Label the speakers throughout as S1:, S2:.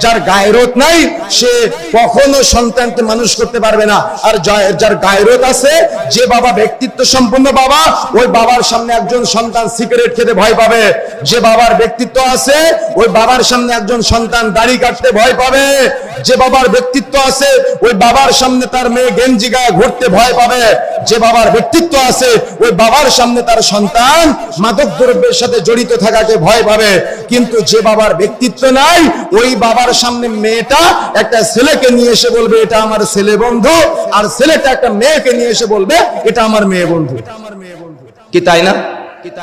S1: যার গায়রত নাই সে কখনো সন্তানকে মানুষ করতে পারবে না। আর যার গায়রত আছে, যে বাবা ব্যক্তিত্ব সম্পন্ন বাবা, ওই বাবার সামনে একজন সন্তান সিগারেট খেতে ভয় পাবে। যে বাবার ব্যক্তিত্ব আছে, ওই বাবার সামনে একজন সন্তান দাড়ি কাটতে ভয় পাবে। যে বাবার ব্যক্তিত্ব আছে, ওই বাবার সামনে তার মেয়ে গেঞ্জি গায়ে ঘুরতে ভয় পাবে। যে বাবার ব্যক্তিত্ব আছে, ওই বাবার সামনে তার সন্তান মাদক দ্রব্যের সাথে জড়িত থাকাকে ভয় পাবে। কিন্তু যে বাবার ব্যক্তিত্ব নাই, ওই বাবার সামনে মেয়েটা একটা ছেলেকে নিয়ে এসে বলবে এটা আমার ছেলে বন্ধু, আর ছেলেটা একটা মেয়েকে নিয়ে এসে বলবে এটা আমার মেয়ে বন্ধু। কি তাই না?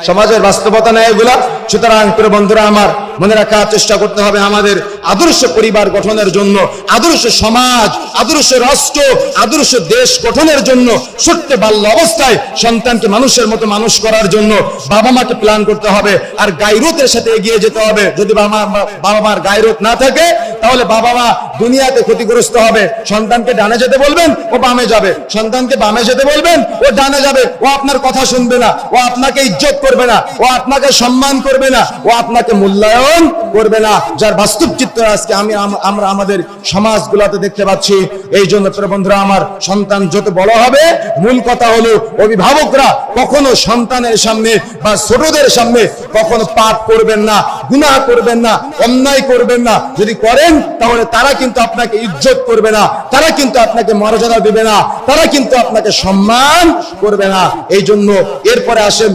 S1: সমাজের বাস্তবতা নেই এগুলা। সুতরাং প্রিয় বন্ধুরা আমার, মনে রাখার চেষ্টা করতে হবে আমাদের আদর্শ পরিবার গঠনের জন্য, আদর্শ সমাজ, আদর্শ রাষ্ট্র, আদর্শ দেশ গঠনের জন্য ছোট্ট বাল্য অবস্থায় সন্তানকে মানুষের মতো মানুষ করার জন্য বাবা মাকে প্ল্যান করতে হবে। আর গায়রতের সাথে এগিয়ে যেতে হবে। যদি বাবা মার গায়রত না থাকে, তাহলে বাবা মা দুনিয়াতে ক্ষতিগ্রস্ত হবে। সন্তানকে ডানে যেতে বলবেন, ও বামে যাবে। সন্তানকে বামে যেতে বলবেন, ও ডানে যাবে। ও আপনার কথা শুনবে না, ও আপনাকে ইজ্জত করবে না, ও আপনাকে সম্মান করবে না, ও আপনাকে মূল্যায়ন করবে না। যার বাস্তব চিত্র আজকে আমরা আমাদের সমাজগুলোতে দেখতে পাচ্ছি। এই জন্য প্রিয় বন্ধুরা আমার, সন্তান যত বড় হবে, মূল কথা হলো অভিভাবকরা কখনো সন্তানের সামনে বা ছোটদের সামনে কখনো পাপ করবেন না, গুনাহ করবেন না, অন্যায় করবেন না। যদি করেন তাহলে তারা কিন্তু আপনাকে ইজ্জত করবে না, তারা কিন্তু আপনাকে মর্যাদা দেবে না, তারা কিন্তু আপনাকে সম্মান করবে না। এই জন্য এরপরে আসেন